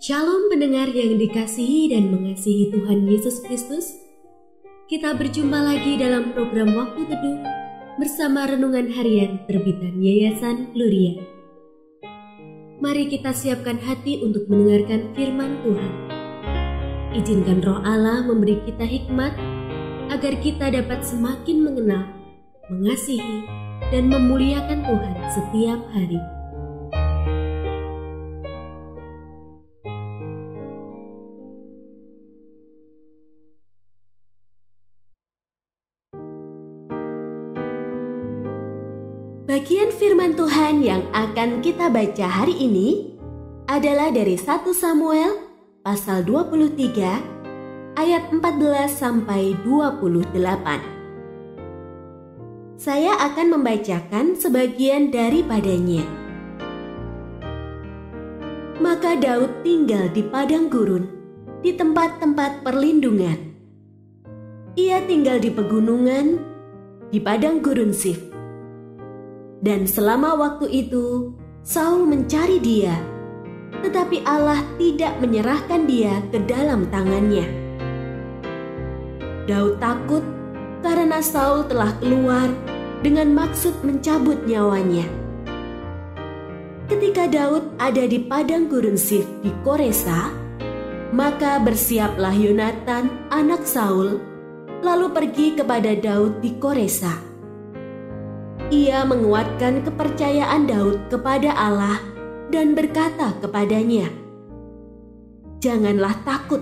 Shalom pendengar yang dikasihi dan mengasihi Tuhan Yesus Kristus. Kita berjumpa lagi dalam program Waktu Teduh bersama Renungan Harian terbitan Yayasan Gloria. Mari kita siapkan hati untuk mendengarkan firman Tuhan. Izinkan Roh Allah memberi kita hikmat agar kita dapat semakin mengenal, mengasihi, dan memuliakan Tuhan setiap hari. Bagian firman Tuhan yang akan kita baca hari ini adalah dari 1 Samuel pasal 23 ayat 14 sampai 28. Saya akan membacakan sebagian daripadanya. Maka Daud tinggal di padang gurun, di tempat-tempat perlindungan. Ia tinggal di pegunungan, di padang gurun Sif. Dan selama waktu itu, Saul mencari dia, tetapi Allah tidak menyerahkan dia ke dalam tangannya. Daud takut karena Saul telah keluar dengan maksud mencabut nyawanya. Ketika Daud ada di padang gurun Sif di Koresa, maka bersiaplah Yonatan anak Saul, lalu pergi kepada Daud di Koresa. Ia menguatkan kepercayaan Daud kepada Allah dan berkata kepadanya, "Janganlah takut,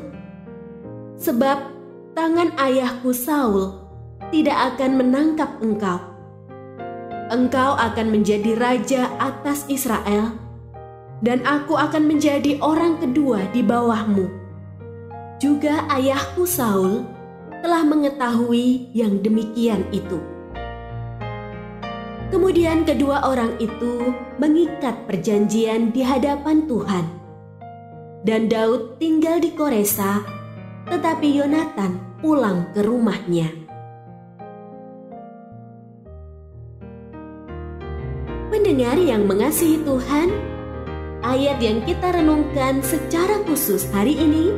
sebab tangan ayahku Saul tidak akan menangkap engkau. Engkau akan menjadi raja atas Israel, dan aku akan menjadi orang kedua di bawahmu." Juga ayahku Saul telah mengetahui yang demikian itu. Kemudian kedua orang itu mengikat perjanjian di hadapan Tuhan. Dan Daud tinggal di Koresa, tetapi Yonatan pulang ke rumahnya. Pendengar yang mengasihi Tuhan, ayat yang kita renungkan secara khusus hari ini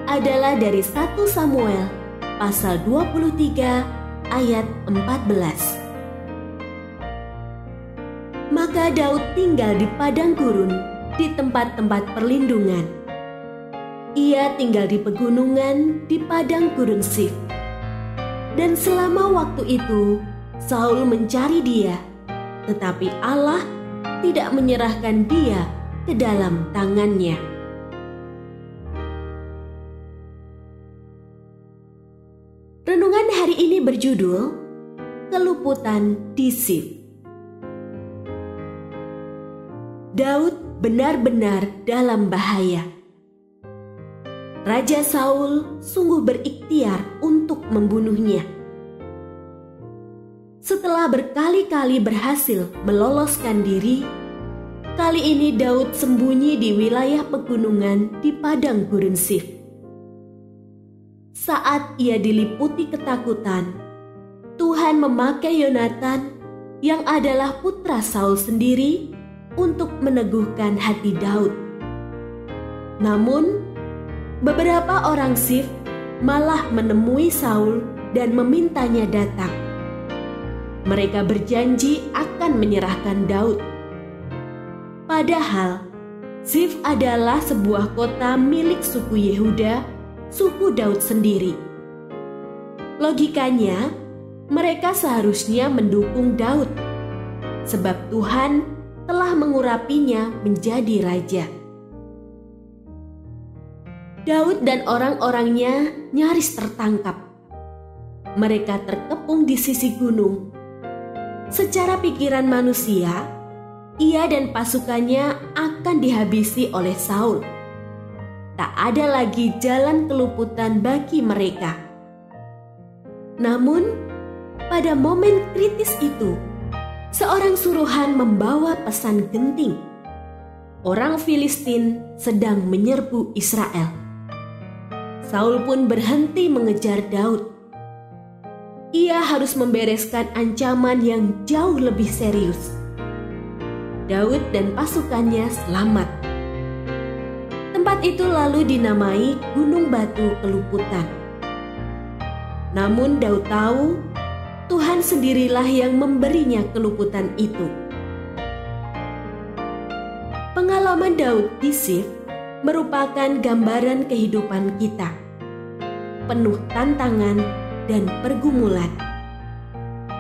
adalah dari 1 Samuel pasal 23 ayat 14. Maka Daud tinggal di padang gurun, di tempat-tempat perlindungan. Ia tinggal di pegunungan, di padang gurun Sif. Dan selama waktu itu, Saul mencari dia, tetapi Allah tidak menyerahkan dia ke dalam tangannya. Renungan hari ini berjudul Keluputan di Sif. Daud benar-benar dalam bahaya. Raja Saul sungguh berikhtiar untuk membunuhnya. Setelah berkali-kali berhasil meloloskan diri, kali ini Daud sembunyi di wilayah pegunungan di padang gurun Sif. Saat ia diliputi ketakutan, Tuhan memakai Yonatan yang adalah putra Saul sendiri untuk meneguhkan hati Daud. Namun, beberapa orang Sif malah menemui Saul dan memintanya datang. Mereka berjanji akan menyerahkan Daud. Padahal, Sif adalah sebuah kota milik suku Yehuda, suku Daud sendiri. Logikanya, mereka seharusnya mendukung Daud, sebab Tuhan telah mengurapinya menjadi raja. Daud dan orang-orangnya nyaris tertangkap. Mereka terkepung di sisi gunung. Secara pikiran manusia, ia dan pasukannya akan dihabisi oleh Saul. Tak ada lagi jalan keluputan bagi mereka. Namun, pada momen kritis itu, seorang suruhan membawa pesan genting. Orang Filistin sedang menyerbu Israel. Saul pun berhenti mengejar Daud. Ia harus membereskan ancaman yang jauh lebih serius. Daud dan pasukannya selamat. Tempat itu lalu dinamai Gunung Batu Keluputan. Namun Daud tahu Tuhan sendirilah yang memberinya keluputan itu. Pengalaman Daud di Sif merupakan gambaran kehidupan kita, penuh tantangan dan pergumulan.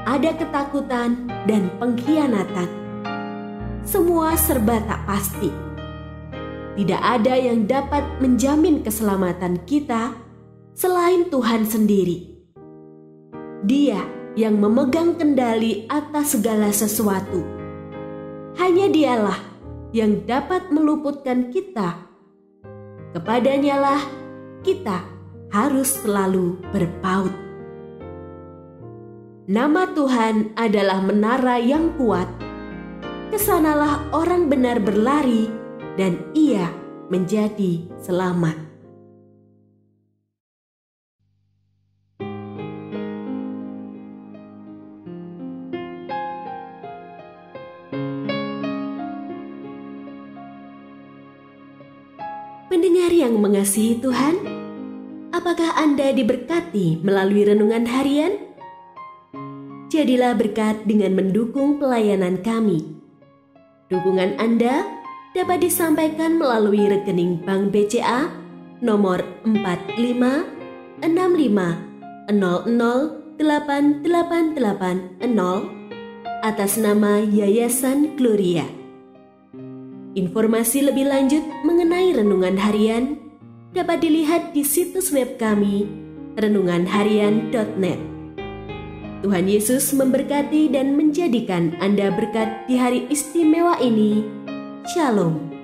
Ada ketakutan dan pengkhianatan. Semua serba tak pasti. Tidak ada yang dapat menjamin keselamatan kita selain Tuhan sendiri. Dia yang memegang kendali atas segala sesuatu. Hanya Dialah yang dapat meluputkan kita. Kepadanyalah kita harus selalu berpaut. Nama Tuhan adalah menara yang kuat. Kesanalah orang benar berlari dan ia menjadi selamat. Pendengar yang mengasihi Tuhan, apakah Anda diberkati melalui renungan harian? Jadilah berkat dengan mendukung pelayanan kami. Dukungan Anda dapat disampaikan melalui rekening Bank BCA nomor 4565008880 atas nama Yayasan Gloria. Informasi lebih lanjut mengenai renungan harian dapat dilihat di situs web kami renunganharian.net. Tuhan Yesus memberkati dan menjadikan Anda berkat di hari istimewa ini. Shalom.